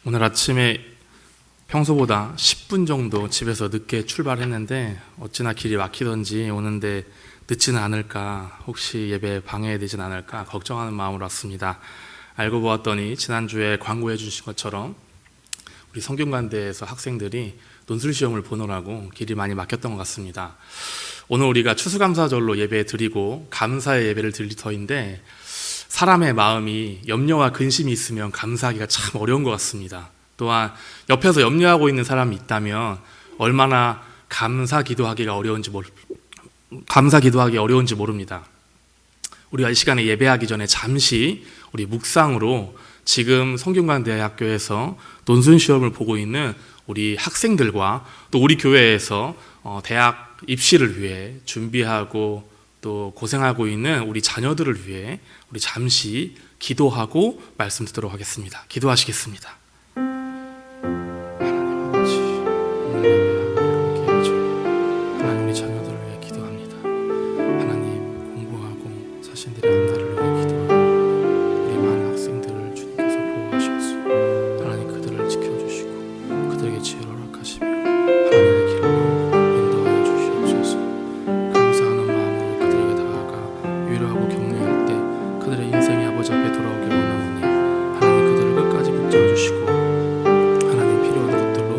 오늘 아침에 평소보다 10분 정도 집에서 늦게 출발했는데 어찌나 길이 막히던지 오는데 늦지는 않을까, 혹시 예배 방해되진 않을까 걱정하는 마음으로 왔습니다. 알고 보았더니 지난주에 광고해 주신 것처럼 우리 성균관대에서 학생들이 논술시험을 보느라고 길이 많이 막혔던 것 같습니다. 오늘 우리가 추수감사절로 예배 드리고 감사의 예배를 드릴 터인데, 사람의 마음이 염려와 근심이 있으면 감사하기가 참 어려운 것 같습니다. 또한 옆에서 염려하고 있는 사람이 있다면 얼마나 감사 기도하기 어려운지 모릅니다. 우리가 이 시간에 예배하기 전에 잠시 우리 묵상으로 지금 성균관대학교에서 논술시험을 보고 있는 우리 학생들과 또 우리 교회에서 대학 입시를 위해 준비하고 또 고생하고 있는 우리 자녀들을 위해 우리 잠시 기도하고 말씀 듣도록 하겠습니다. 기도하시겠습니다. 하나님 아버지, 오늘 예배하고 이렇게 해주셔서 하나님 우리 자녀들을 위해 기도합니다. 하나님 공부하고 자신들의 앞날을 위해 기도하고 우리 많은 학생들을 주님께서 보호하셔서 하나님 그들을 지켜주시고 그들에게 지혜를 허락하시며 하나님의 길로 인도하여 주시옵소서. 감사하는 마음으로 그들에게 다가가 위로하고 격려할 때 그들의 인생의 아버지 앞에 돌아오기를 원하오니 하나님 그들을 끝까지 붙잡아 주시고 하나님 필요한 것들로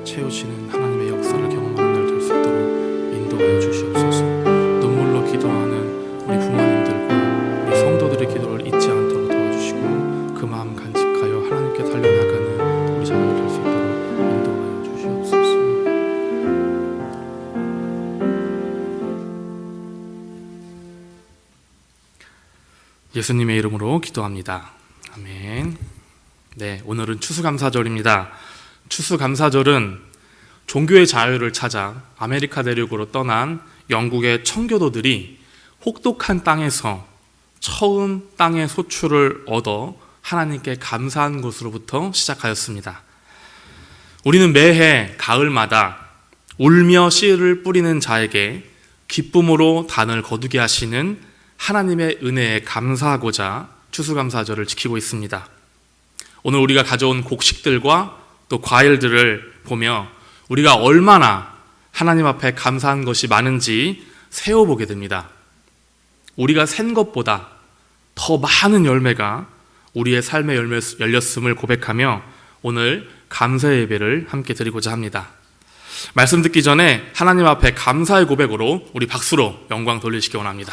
채우시는 하나님의 역사를 경험하는 날 될 수 있도록 인도하여 주시옵소서. 눈물로 기도하는 우리 부모님들과 우리 성도들의 기도를 잊지 않도록 도와주시고 그 마음 간직하여 하나님께 달려나가는 우리 자녀들 될 수 있도록 인도하여 주시옵소서. 예수님의 이름으로 기도합니다. 아멘. 네, 오늘은 추수감사절입니다. 추수감사절은 종교의 자유를 찾아 아메리카 대륙으로 떠난 영국의 청교도들이 혹독한 땅에서 처음 땅의 소출을 얻어 하나님께 감사한 것으로부터 시작하였습니다. 우리는 매해 가을마다 울며 씨를 뿌리는 자에게 기쁨으로 단을 거두게 하시는 하나님의 은혜에 감사하고자 추수감사절을 지키고 있습니다. 오늘 우리가 가져온 곡식들과 또 과일들을 보며 우리가 얼마나 하나님 앞에 감사한 것이 많은지 세어보게 됩니다. 우리가 센 것보다 더 많은 열매가 우리의 삶에 열렸음을 고백하며 오늘 감사의 예배를 함께 드리고자 합니다. 말씀 듣기 전에 하나님 앞에 감사의 고백으로 우리 박수로 영광 돌리시기 원합니다.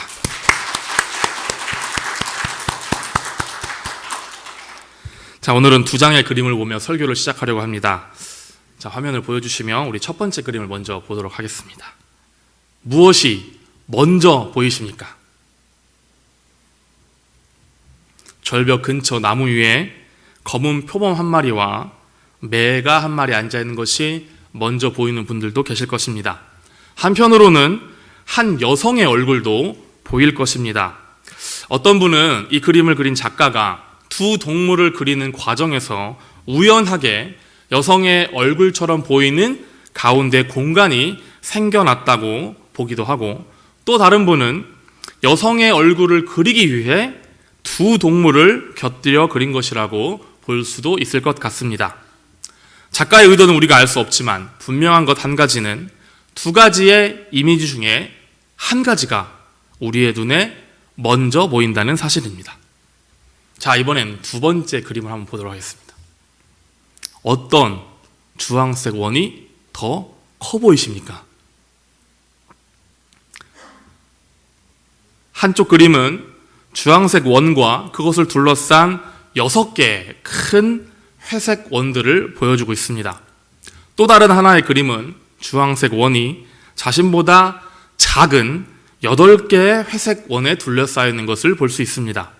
자, 오늘은 두 장의 그림을 보며 설교를 시작하려고 합니다. 자, 화면을 보여주시면 우리 첫 번째 그림을 먼저 보도록 하겠습니다. 무엇이 먼저 보이십니까? 절벽 근처 나무 위에 검은 표범 한 마리와 매가 한 마리 앉아있는 것이 먼저 보이는 분들도 계실 것입니다. 한편으로는 한 여성의 얼굴도 보일 것입니다. 어떤 분은 이 그림을 그린 작가가 두 동물을 그리는 과정에서 우연하게 여성의 얼굴처럼 보이는 가운데 공간이 생겨났다고 보기도 하고, 또 다른 분은 여성의 얼굴을 그리기 위해 두 동물을 곁들여 그린 것이라고 볼 수도 있을 것 같습니다. 작가의 의도는 우리가 알 수 없지만 분명한 것 한 가지는 두 가지의 이미지 중에 한 가지가 우리의 눈에 먼저 보인다는 사실입니다. 자, 이번엔 두 번째 그림을 한번 보도록 하겠습니다. 어떤 주황색 원이 더 커 보이십니까? 한쪽 그림은 주황색 원과 그것을 둘러싼 6개의 큰 회색 원들을 보여주고 있습니다. 또 다른 하나의 그림은 주황색 원이 자신보다 작은 8개의 회색 원에 둘러싸여 있는 것을 볼 수 있습니다.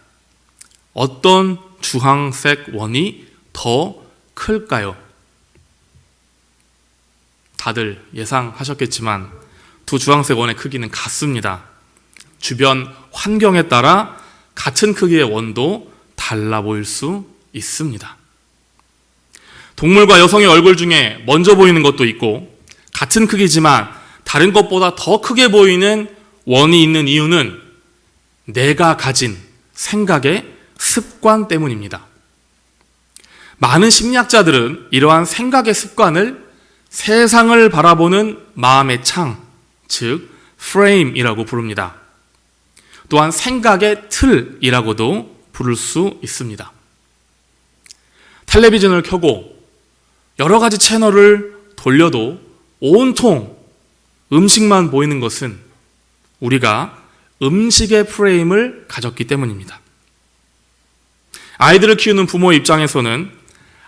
어떤 주황색 원이 더 클까요? 다들 예상하셨겠지만 두 주황색 원의 크기는 같습니다. 주변 환경에 따라 같은 크기의 원도 달라 보일 수 있습니다. 동물과 여성의 얼굴 중에 먼저 보이는 것도 있고, 같은 크기지만 다른 것보다 더 크게 보이는 원이 있는 이유는 내가 가진 생각의 습관 때문입니다. 많은 심리학자들은 이러한 생각의 습관을 세상을 바라보는 마음의 창, 즉 프레임이라고 부릅니다. 또한 생각의 틀이라고도 부를 수 있습니다. 텔레비전을 켜고 여러 가지 채널을 돌려도 온통 음식만 보이는 것은 우리가 음식의 프레임을 가졌기 때문입니다. 아이들을 키우는 부모의 입장에서는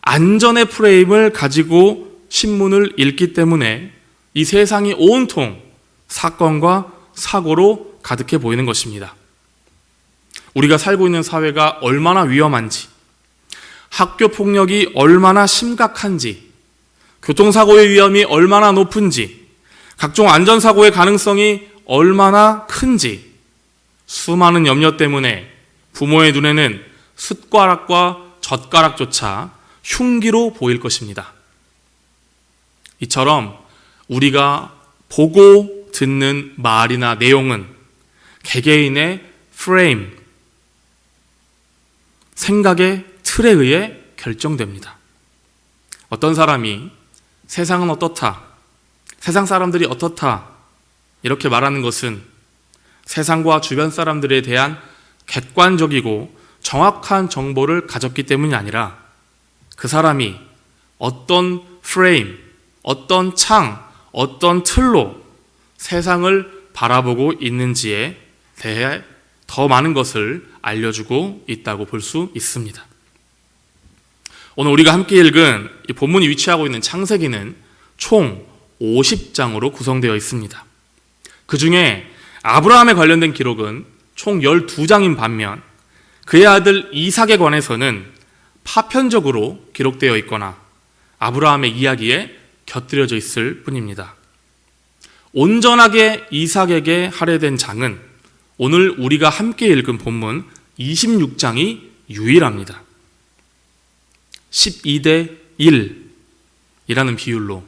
안전의 프레임을 가지고 신문을 읽기 때문에 이 세상이 온통 사건과 사고로 가득해 보이는 것입니다. 우리가 살고 있는 사회가 얼마나 위험한지, 학교 폭력이 얼마나 심각한지, 교통사고의 위험이 얼마나 높은지, 각종 안전사고의 가능성이 얼마나 큰지, 수많은 염려 때문에 부모의 눈에는 숟가락과 젓가락조차 흉기로 보일 것입니다. 이처럼 우리가 보고 듣는 말이나 내용은 개개인의 프레임, 생각의 틀에 의해 결정됩니다. 어떤 사람이 세상은 어떻다, 세상 사람들이 어떻다 이렇게 말하는 것은 세상과 주변 사람들에 대한 객관적이고 정확한 정보를 가졌기 때문이 아니라 그 사람이 어떤 프레임, 어떤 창, 어떤 틀로 세상을 바라보고 있는지에 대해 더 많은 것을 알려주고 있다고 볼 수 있습니다. 오늘 우리가 함께 읽은 이 본문이 위치하고 있는 창세기는 총 50장으로 구성되어 있습니다. 그 중에 아브라함에 관련된 기록은 총 12장인 반면 그의 아들 이삭에 관해서는 파편적으로 기록되어 있거나 아브라함의 이야기에 곁들여져 있을 뿐입니다. 온전하게 이삭에게 할애된 장은 오늘 우리가 함께 읽은 본문 26장이 유일합니다. 12대 1이라는 비율로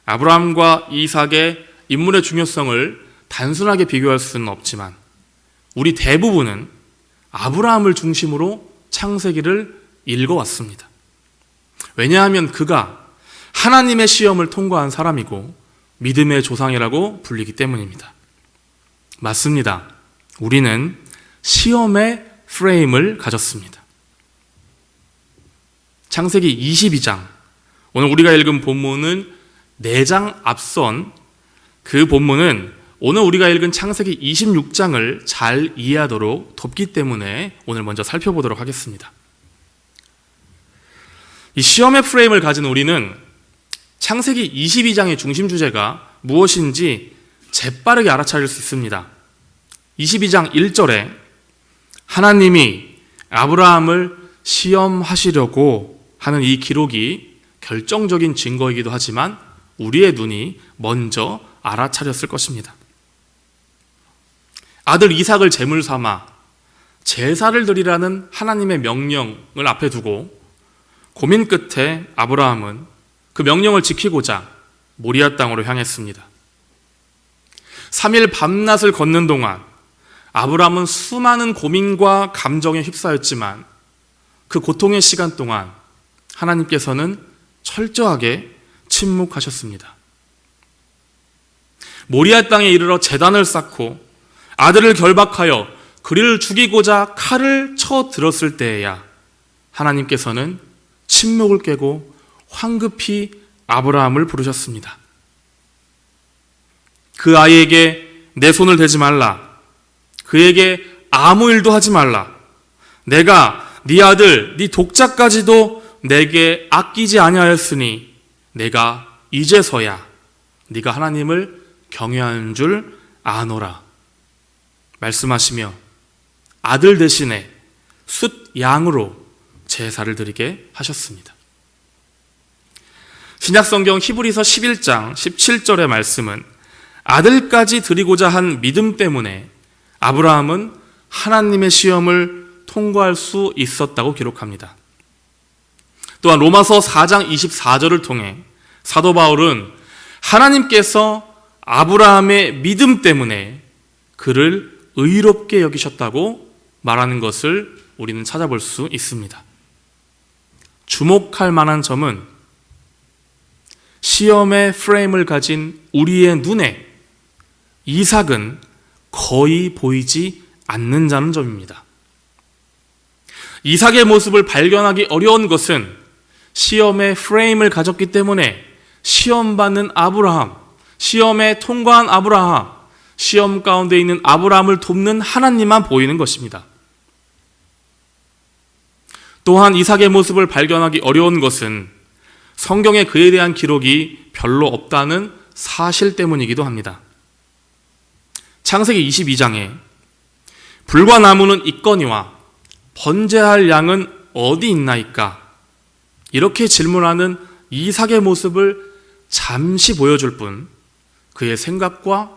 아브라함과 이삭의 인물의 중요성을 단순하게 비교할 수는 없지만 우리 대부분은 아브라함을 중심으로 창세기를 읽어왔습니다. 왜냐하면 그가 하나님의 시험을 통과한 사람이고 믿음의 조상이라고 불리기 때문입니다. 맞습니다. 우리는 시험의 프레임을 가졌습니다. 창세기 22장, 오늘 우리가 읽은 본문은 4장 앞선 그 본문은 오늘 우리가 읽은 창세기 26장을 잘 이해하도록 돕기 때문에 오늘 먼저 살펴보도록 하겠습니다. 이 시험의 프레임을 가진 우리는 창세기 22장의 중심 주제가 무엇인지 재빠르게 알아차릴 수 있습니다. 22장 1절에 하나님이 아브라함을 시험하시려고 하는 이 기록이 결정적인 증거이기도 하지만 우리의 눈이 먼저 알아차렸을 것입니다. 아들 이삭을 제물 삼아 제사를 드리라는 하나님의 명령을 앞에 두고 고민 끝에 아브라함은 그 명령을 지키고자 모리아 땅으로 향했습니다. 3일 밤낮을 걷는 동안 아브라함은 수많은 고민과 감정에 휩싸였지만 그 고통의 시간 동안 하나님께서는 철저하게 침묵하셨습니다. 모리아 땅에 이르러 제단을 쌓고 아들을 결박하여 그를 죽이고자 칼을 쳐 들었을 때에야 하나님께서는 침묵을 깨고 황급히 아브라함을 부르셨습니다. 그 아이에게 내 손을 대지 말라. 그에게 아무 일도 하지 말라. 내가 네 아들, 네 독자까지도 내게 아끼지 아니하였으니 내가 이제서야 네가 하나님을 경외하는 줄 아노라. 말씀하시며 아들 대신에 숫 양으로 제사를 드리게 하셨습니다. 신약성경 히브리서 11장 17절의 말씀은 아들까지 드리고자 한 믿음 때문에 아브라함은 하나님의 시험을 통과할 수 있었다고 기록합니다. 또한 로마서 4장 24절을 통해 사도 바울은 하나님께서 아브라함의 믿음 때문에 그를 의롭게 여기셨다고 말하는 것을 우리는 찾아볼 수 있습니다. 주목할 만한 점은 시험의 프레임을 가진 우리의 눈에 이삭은 거의 보이지 않는다는 점입니다. 이삭의 모습을 발견하기 어려운 것은 시험의 프레임을 가졌기 때문에 시험받는 아브라함, 시험에 통과한 아브라함, 시험 가운데 있는 아브라함을 돕는 하나님만 보이는 것입니다. 또한 이삭의 모습을 발견하기 어려운 것은 성경에 그에 대한 기록이 별로 없다는 사실 때문이기도 합니다. 창세기 22장에 불과 나무는 있거니와 번제할 양은 어디 있나이까? 이렇게 질문하는 이삭의 모습을 잠시 보여줄 뿐 그의 생각과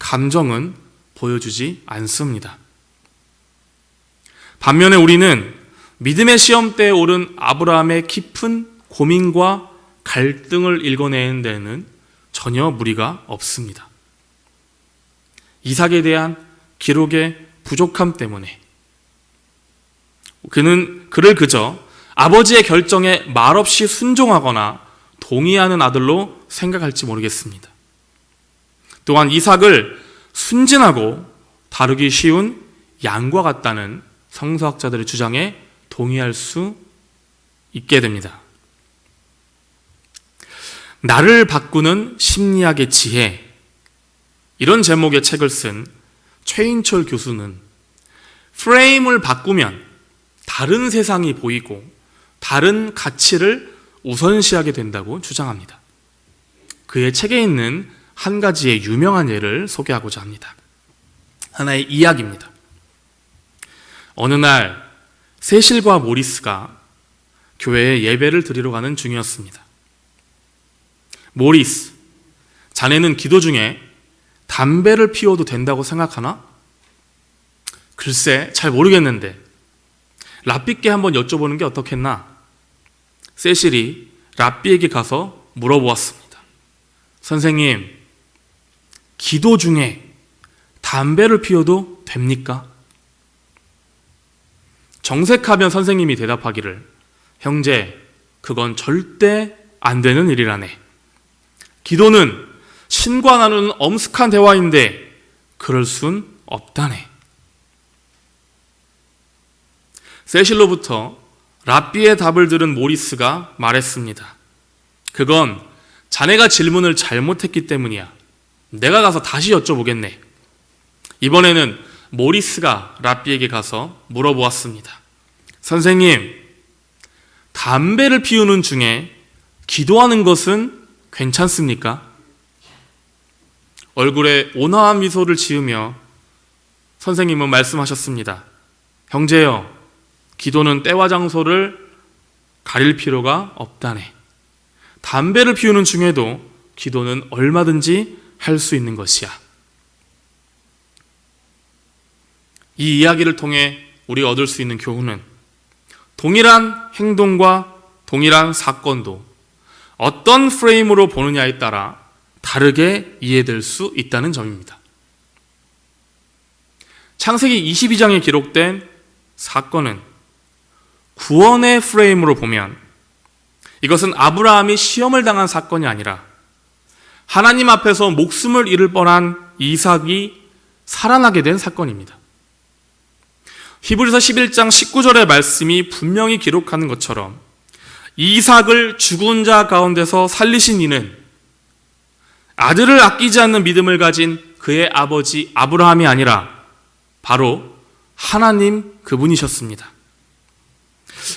감정은 보여주지 않습니다. 반면에 우리는 믿음의 시험대에 오른 아브라함의 깊은 고민과 갈등을 읽어내는 데는 전혀 무리가 없습니다. 이삭에 대한 기록의 부족함 때문에 그를 그저 아버지의 결정에 말없이 순종하거나 동의하는 아들로 생각할지 모르겠습니다. 또한 이삭을 순진하고 다루기 쉬운 양과 같다는 성서학자들의 주장에 동의할 수 있게 됩니다. 나를 바꾸는 심리학의 지혜, 이런 제목의 책을 쓴 최인철 교수는 프레임을 바꾸면 다른 세상이 보이고 다른 가치를 우선시하게 된다고 주장합니다. 그의 책에 있는 한 가지의 유명한 예를 소개하고자 합니다. 하나의 이야기입니다. 어느 날 세실과 모리스가 교회에 예배를 드리러 가는 중이었습니다. 모리스, 자네는 기도 중에 담배를 피워도 된다고 생각하나? 글쎄, 잘 모르겠는데 랍비께 한번 여쭤보는 게 어떻겠나? 세실이 랍비에게 가서 물어보았습니다. 선생님, 기도 중에 담배를 피워도 됩니까? 정색하면 선생님이 대답하기를, 형제, 그건 절대 안 되는 일이라네. 기도는 신과 나누는 엄숙한 대화인데 그럴 순 없다네. 세실로부터 랍비의 답을 들은 모리스가 말했습니다. 그건 자네가 질문을 잘못했기 때문이야. 내가 가서 다시 여쭤보겠네. 이번에는 모리스가 랍비에게 가서 물어보았습니다. 선생님, 담배를 피우는 중에 기도하는 것은 괜찮습니까? 얼굴에 온화한 미소를 지으며 선생님은 말씀하셨습니다. 형제여, 기도는 때와 장소를 가릴 필요가 없다네. 담배를 피우는 중에도 기도는 얼마든지 할 수 있는 것이야. 이 이야기를 통해 우리가 얻을 수 있는 교훈은 동일한 행동과 동일한 사건도 어떤 프레임으로 보느냐에 따라 다르게 이해될 수 있다는 점입니다. 창세기 22장에 기록된 사건은 구원의 프레임으로 보면 이것은 아브라함이 시험을 당한 사건이 아니라 하나님 앞에서 목숨을 잃을 뻔한 이삭이 살아나게 된 사건입니다. 히브리서 11장 19절의 말씀이 분명히 기록하는 것처럼 이삭을 죽은 자 가운데서 살리신 이는 아들을 아끼지 않는 믿음을 가진 그의 아버지 아브라함이 아니라 바로 하나님 그분이셨습니다.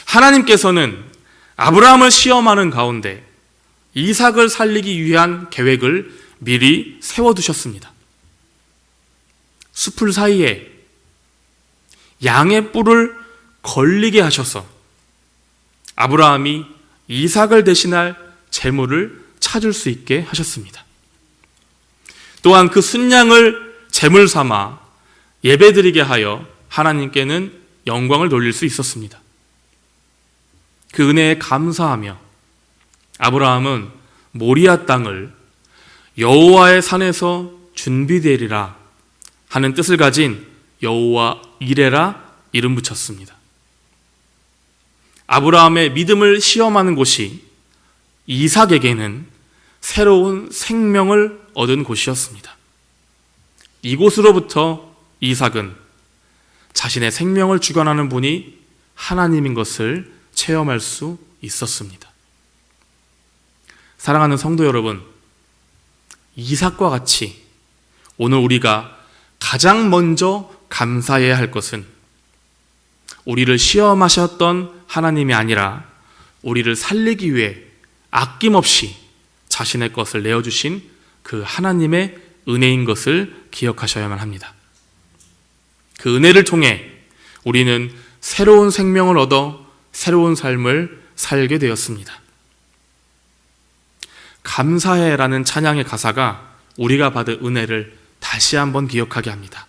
하나님께서는 아브라함을 시험하는 가운데 이삭을 살리기 위한 계획을 미리 세워두셨습니다. 숲을 사이에 양의 뿔을 걸리게 하셔서 아브라함이 이삭을 대신할 제물을 찾을 수 있게 하셨습니다. 또한 그 순양을 제물 삼아 예배드리게 하여 하나님께는 영광을 돌릴 수 있었습니다. 그 은혜에 감사하며 아브라함은 모리아 땅을 여호와의 산에서 준비되리라 하는 뜻을 가진 여호와 이레라 이름 붙였습니다. 아브라함의 믿음을 시험하는 곳이 이삭에게는 새로운 생명을 얻은 곳이었습니다. 이곳으로부터 이삭은 자신의 생명을 주관하는 분이 하나님인 것을 체험할 수 있었습니다. 사랑하는 성도 여러분, 이삭과 같이 오늘 우리가 가장 먼저 감사해야 할 것은 우리를 시험하셨던 하나님이 아니라 우리를 살리기 위해 아낌없이 자신의 것을 내어주신 그 하나님의 은혜인 것을 기억하셔야만 합니다. 그 은혜를 통해 우리는 새로운 생명을 얻어 새로운 삶을 살게 되었습니다. 감사해라는 찬양의 가사가 우리가 받은 은혜를 다시 한번 기억하게 합니다.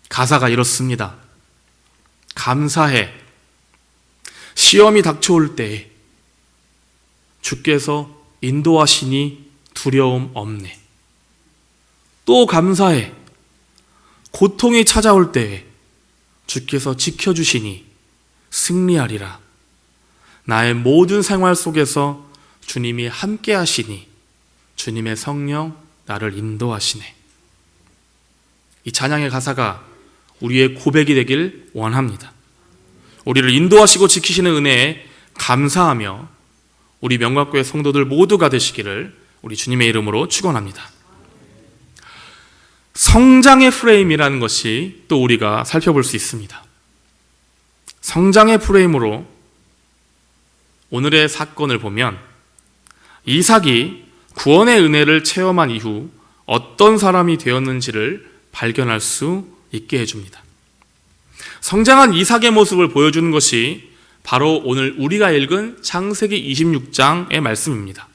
가사가 이렇습니다. 감사해. 시험이 닥쳐올 때에 주께서 인도하시니 두려움 없네. 또 감사해. 고통이 찾아올 때에 주께서 지켜주시니 승리하리라. 나의 모든 생활 속에서 주님이 함께 하시니 주님의 성령 나를 인도하시네. 이 찬양의 가사가 우리의 고백이 되길 원합니다. 우리를 인도하시고 지키시는 은혜에 감사하며 우리 명각교회 성도들 모두가 되시기를 우리 주님의 이름으로 축원합니다. 성장의 프레임이라는 것이 또 우리가 살펴볼 수 있습니다. 성장의 프레임으로 오늘의 사건을 보면 이삭이 구원의 은혜를 체험한 이후 어떤 사람이 되었는지를 발견할 수 있게 해줍니다. 성장한 이삭의 모습을 보여주는 것이 바로 오늘 우리가 읽은 창세기 26장의 말씀입니다.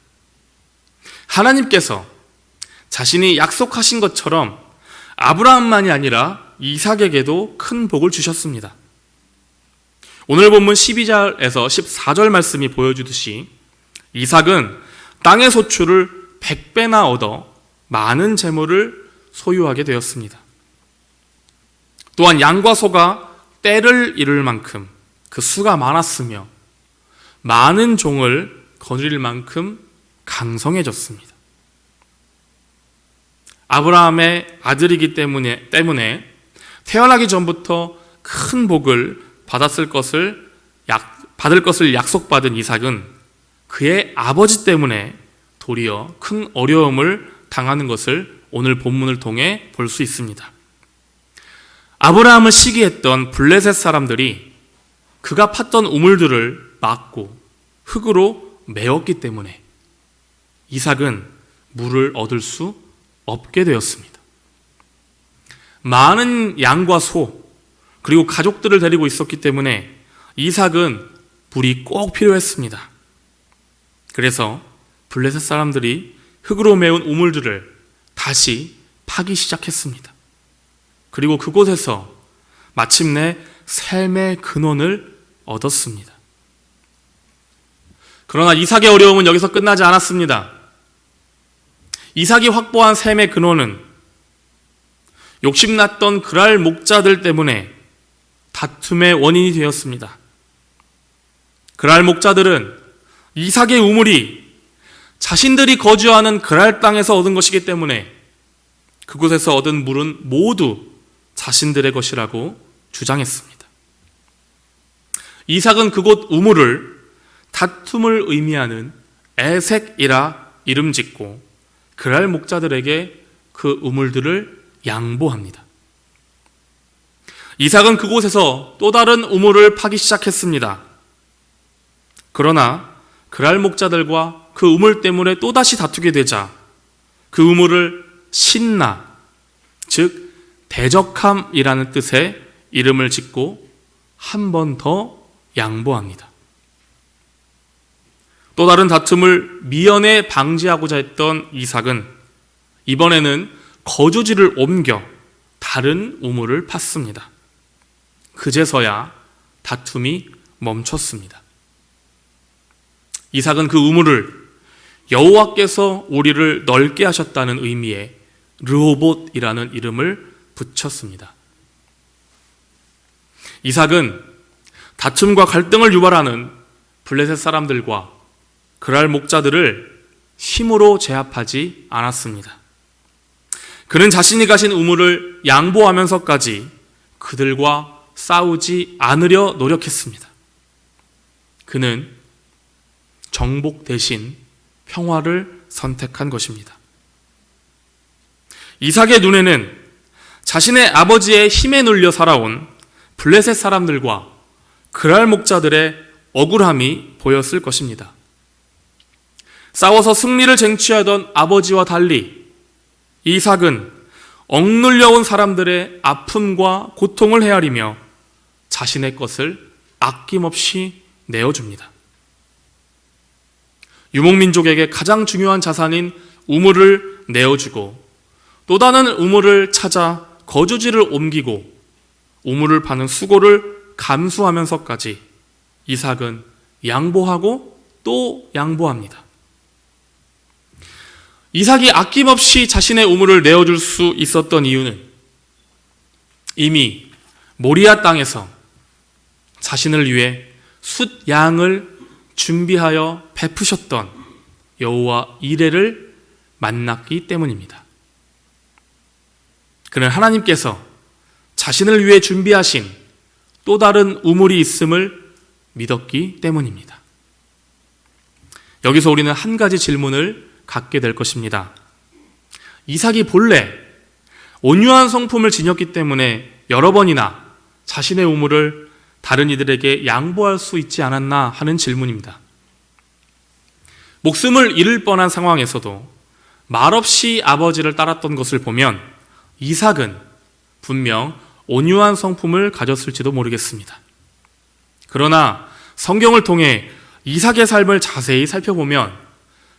하나님께서 자신이 약속하신 것처럼 아브라함만이 아니라 이삭에게도 큰 복을 주셨습니다. 오늘 본문 12절에서 14절 말씀이 보여주듯이 이삭은 땅의 소출을 100배나 얻어 많은 재물을 소유하게 되었습니다. 또한 양과 소가 때를 이룰 만큼 그 수가 많았으며 많은 종을 거느릴 만큼 강성해졌습니다. 아브라함의 아들이기 때문에 태어나기 전부터 큰 복을 받을 것을 약속받은 이삭은 그의 아버지 때문에 도리어 큰 어려움을 당하는 것을 오늘 본문을 통해 볼 수 있습니다. 아브라함을 시기했던 블레셋 사람들이 그가 팠던 우물들을 막고 흙으로 메웠기 때문에 이삭은 물을 얻을 수 없게 되었습니다. 많은 양과 소 그리고 가족들을 데리고 있었기 때문에 이삭은 물이 꼭 필요했습니다. 그래서 블레셋 사람들이 흙으로 메운 우물들을 다시 파기 시작했습니다. 그리고 그곳에서 마침내 삶의 근원을 얻었습니다. 그러나 이삭의 어려움은 여기서 끝나지 않았습니다. 이삭이 확보한 삶의 근원은 욕심났던 그랄 목자들 때문에 다툼의 원인이 되었습니다. 그랄 목자들은 이삭의 우물이 자신들이 거주하는 그랄 땅에서 얻은 것이기 때문에 그곳에서 얻은 물은 모두 자신들의 것이라고 주장했습니다. 이삭은 그곳 우물을 다툼을 의미하는 에색이라 이름 짓고 그랄 목자들에게 그 우물들을 양보합니다. 이삭은 그곳에서 또 다른 우물을 파기 시작했습니다. 그러나 그랄 목자들과 그 우물 때문에 또다시 다투게 되자 그 우물을 신나, 즉 대적함이라는 뜻의 이름을 짓고 한 번 더 양보합니다. 또 다른 다툼을 미연에 방지하고자 했던 이삭은 이번에는 거주지를 옮겨 다른 우물을 팠습니다. 그제서야 다툼이 멈췄습니다. 이삭은 그 우물을 여호와께서 우리를 넓게 하셨다는 의미의 르호봇이라는 이름을 붙였습니다. 이삭은 다툼과 갈등을 유발하는 블레셋 사람들과 그랄 목자들을 힘으로 제압하지 않았습니다. 그는 자신이 가진 우물을 양보하면서까지 그들과 싸우지 않으려 노력했습니다. 그는 정복 대신 평화를 선택한 것입니다. 이삭의 눈에는 자신의 아버지의 힘에 눌려 살아온 블레셋 사람들과 그랄 목자들의 억울함이 보였을 것입니다. 싸워서 승리를 쟁취하던 아버지와 달리 이삭은 억눌려온 사람들의 아픔과 고통을 헤아리며 자신의 것을 아낌없이 내어줍니다. 유목민족에게 가장 중요한 자산인 우물을 내어주고 또 다른 우물을 찾아 거주지를 옮기고 우물을 파는 수고를 감수하면서까지 이삭은 양보하고 또 양보합니다. 이삭이 아낌없이 자신의 우물을 내어줄 수 있었던 이유는 이미 모리아 땅에서 자신을 위해 숫 양을 준비하여 베푸셨던 여호와 이레를 만났기 때문입니다. 그는 하나님께서 자신을 위해 준비하신 또 다른 우물이 있음을 믿었기 때문입니다. 여기서 우리는 한 가지 질문을 갖게 될 것입니다. 이삭이 본래 온유한 성품을 지녔기 때문에 여러 번이나 자신의 우물을 다른 이들에게 양보할 수 있지 않았나 하는 질문입니다. 목숨을 잃을 뻔한 상황에서도 말없이 아버지를 따랐던 것을 보면 이삭은 분명 온유한 성품을 가졌을지도 모르겠습니다. 그러나 성경을 통해 이삭의 삶을 자세히 살펴보면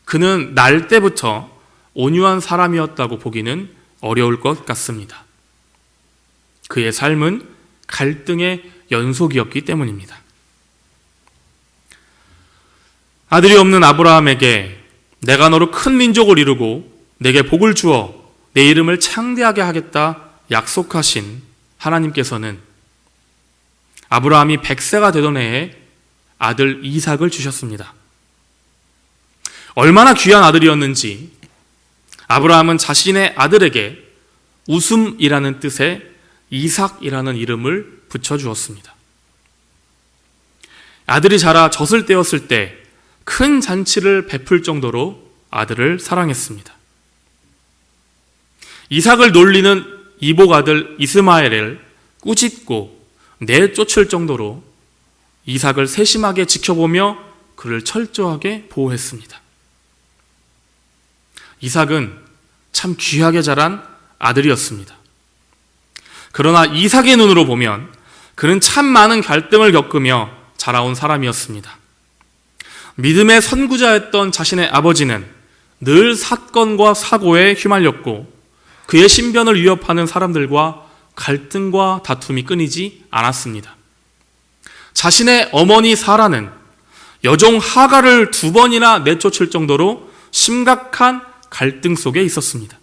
그는 날 때부터 온유한 사람이었다고 보기는 어려울 것 같습니다. 그의 삶은 갈등의 연속이었기 때문입니다. 아들이 없는 아브라함에게 내가 너로 큰 민족을 이루고 내게 복을 주어 내 이름을 창대하게 하겠다 약속하신 하나님께서는 아브라함이 100세가 되던 해에 아들 이삭을 주셨습니다. 얼마나 귀한 아들이었는지 아브라함은 자신의 아들에게 웃음이라는 뜻의 이삭이라는 이름을 붙여주었습니다. 아들이 자라 젖을 떼었을 때 큰 잔치를 베풀 정도로 아들을 사랑했습니다. 이삭을 놀리는 이복 아들 이스마엘을 꾸짖고 내쫓을 정도로 이삭을 세심하게 지켜보며 그를 철저하게 보호했습니다. 이삭은 참 귀하게 자란 아들이었습니다. 그러나 이삭의 눈으로 보면 그는 참 많은 갈등을 겪으며 자라온 사람이었습니다. 믿음의 선구자였던 자신의 아버지는 늘 사건과 사고에 휘말렸고 그의 신변을 위협하는 사람들과 갈등과 다툼이 끊이지 않았습니다. 자신의 어머니 사라는 여종 하갈을 2번이나 내쫓을 정도로 심각한 갈등 속에 있었습니다.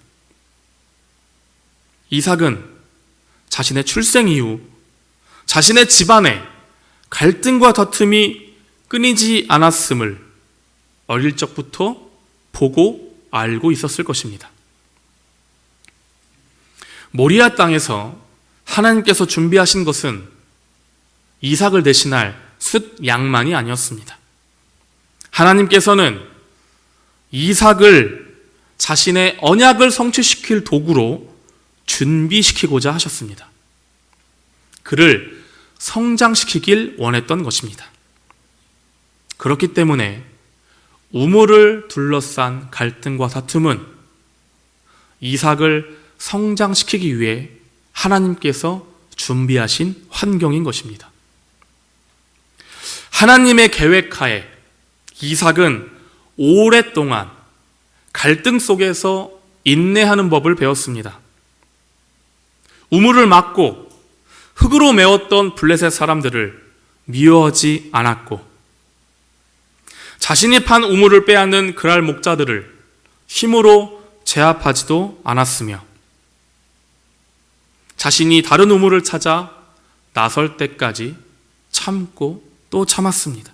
이삭은 자신의 출생 이후 자신의 집안에 갈등과 다툼이 끊이지 않았음을 어릴 적부터 보고 알고 있었을 것입니다. 모리아 땅에서 하나님께서 준비하신 것은 이삭을 대신할 숫 양만이 아니었습니다. 하나님께서는 이삭을 자신의 언약을 성취시킬 도구로 준비시키고자 하셨습니다. 그를 성장시키길 원했던 것입니다. 그렇기 때문에 우물을 둘러싼 갈등과 다툼은 이삭을 성장시키기 위해 하나님께서 준비하신 환경인 것입니다. 하나님의 계획하에 이삭은 오랫동안 갈등 속에서 인내하는 법을 배웠습니다. 우물을 막고 흙으로 메웠던 블레셋 사람들을 미워하지 않았고 자신이 판 우물을 빼앗는 그랄 목자들을 힘으로 제압하지도 않았으며 자신이 다른 우물을 찾아 나설 때까지 참고 또 참았습니다.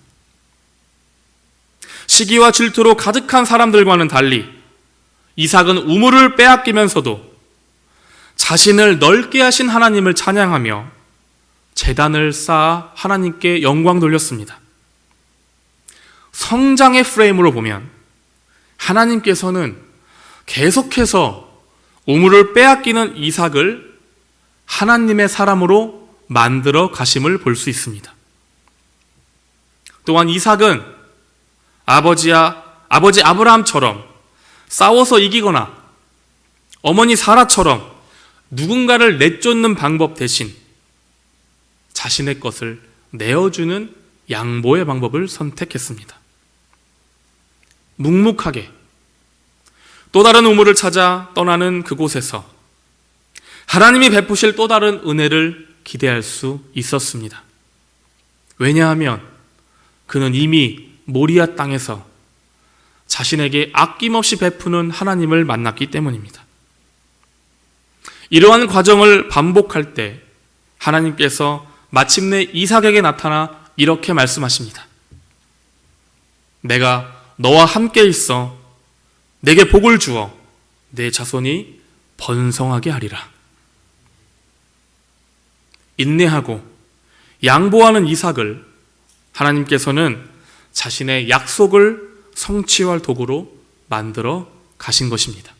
시기와 질투로 가득한 사람들과는 달리 이삭은 우물을 빼앗기면서도 자신을 넓게 하신 하나님을 찬양하며 제단을 쌓아 하나님께 영광 돌렸습니다. 성장의 프레임으로 보면 하나님께서는 계속해서 우물을 빼앗기는 이삭을 하나님의 사람으로 만들어 가심을 볼 수 있습니다. 또한 이삭은 아버지 아브라함처럼 싸워서 이기거나 어머니 사라처럼 누군가를 내쫓는 방법 대신 자신의 것을 내어주는 양보의 방법을 선택했습니다. 묵묵하게 또 다른 우물을 찾아 떠나는 그곳에서 하나님이 베푸실 또 다른 은혜를 기대할 수 있었습니다. 왜냐하면 그는 이미 모리아 땅에서 자신에게 아낌없이 베푸는 하나님을 만났기 때문입니다. 이러한 과정을 반복할 때 하나님께서 마침내 이삭에게 나타나 이렇게 말씀하십니다. 내가 너와 함께 있어 내게 복을 주어 내 자손이 번성하게 하리라. 인내하고 양보하는 이삭을 하나님께서는 자신의 약속을 성취할 도구로 만들어 가신 것입니다.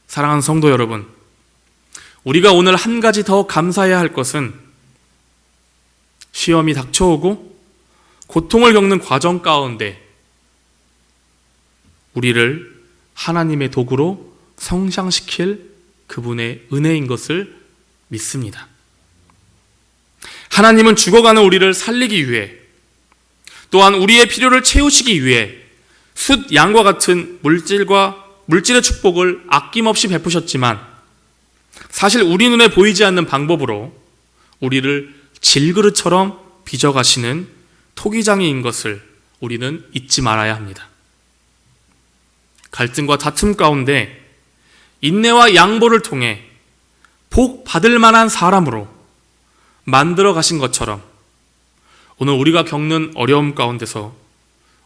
사랑하는 성도 여러분, 우리가 오늘 한 가지 더 감사해야 할 것은 시험이 닥쳐오고 고통을 겪는 과정 가운데 우리를 하나님의 도구로 성장시킬 그분의 은혜인 것을 믿습니다. 하나님은 죽어가는 우리를 살리기 위해 또한 우리의 필요를 채우시기 위해 숫 양과 같은 물질의 축복을 아낌없이 베푸셨지만 사실 우리 눈에 보이지 않는 방법으로 우리를 질그릇처럼 빚어가시는 토기장이인 것을 우리는 잊지 말아야 합니다. 갈등과 다툼 가운데 인내와 양보를 통해 복 받을 만한 사람으로 만들어 가신 것처럼 오늘 우리가 겪는 어려움 가운데서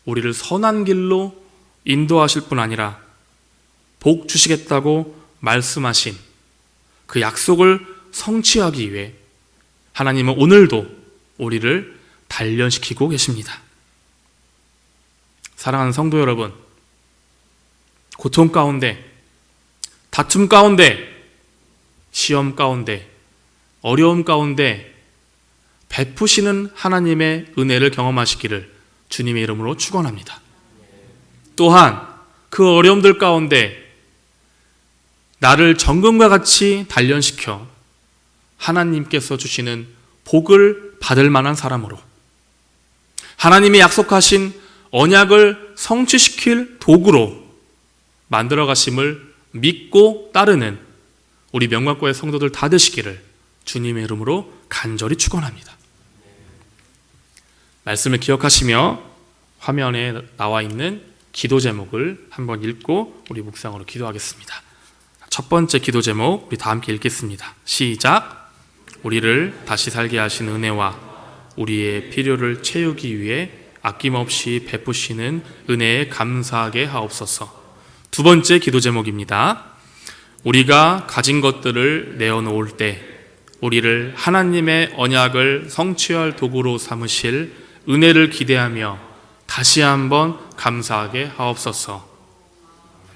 우리를 선한 길로 인도하실 뿐 아니라 복 주시겠다고 말씀하신 그 약속을 성취하기 위해 하나님은 오늘도 우리를 단련시키고 계십니다. 사랑하는 성도 여러분, 고통 가운데, 다툼 가운데, 시험 가운데, 어려움 가운데 베푸시는 하나님의 은혜를 경험하시기를 주님의 이름으로 축원합니다. 또한 그 어려움들 가운데 나를 정금과 같이 단련시켜 하나님께서 주시는 복을 받을 만한 사람으로 하나님이 약속하신 언약을 성취시킬 도구로 만들어 가심을 믿고 따르는 우리 명관교회 성도들 다 되시기를 주님의 이름으로 간절히 축원합니다. 말씀을 기억하시며 화면에 나와 있는 기도 제목을 한번 읽고 우리 묵상으로 기도하겠습니다. 첫 번째 기도 제목 우리 다 함께 읽겠습니다. 시작. 우리를 다시 살게 하신 은혜와 우리의 필요를 채우기 위해 아낌없이 베푸시는 은혜에 감사하게 하옵소서. 두 번째 기도 제목입니다. 우리가 가진 것들을 내어놓을 때 우리를 하나님의 언약을 성취할 도구로 삼으실 은혜를 기대하며 다시 한번 감사하게 하옵소서.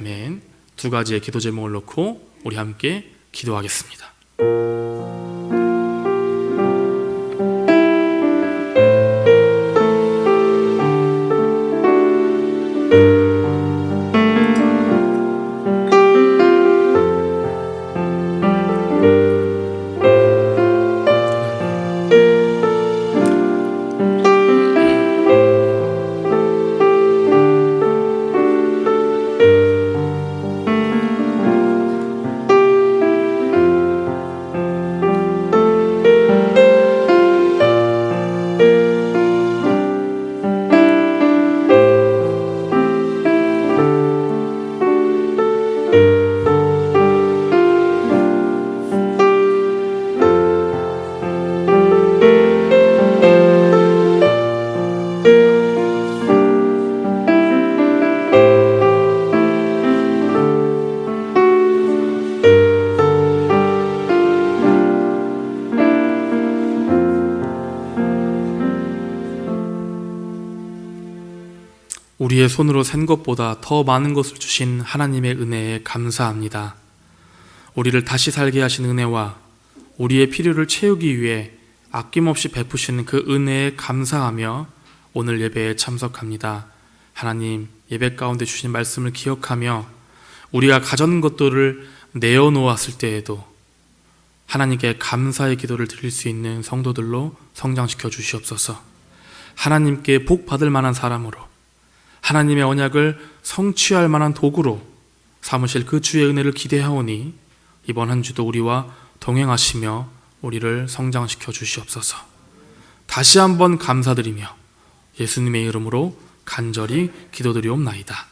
아멘. 두 가지의 기도 제목을 놓고 우리 함께 기도하겠습니다. 우리의 손으로 센 것보다 더 많은 것을 주신 하나님의 은혜에 감사합니다. 우리를 다시 살게 하신 은혜와 우리의 필요를 채우기 위해 아낌없이 베푸시는 그 은혜에 감사하며 오늘 예배에 참석합니다. 하나님, 예배 가운데 주신 말씀을 기억하며 우리가 가졌는 것들을 내어놓았을 때에도 하나님께 감사의 기도를 드릴 수 있는 성도들로 성장시켜 주시옵소서. 하나님께 복 받을 만한 사람으로, 하나님의 언약을 성취할 만한 도구로 삼으실 그 주의 은혜를 기대하오니 이번 한 주도 우리와 동행하시며 우리를 성장시켜 주시옵소서. 다시 한번 감사드리며 예수님의 이름으로 간절히 기도드리옵나이다.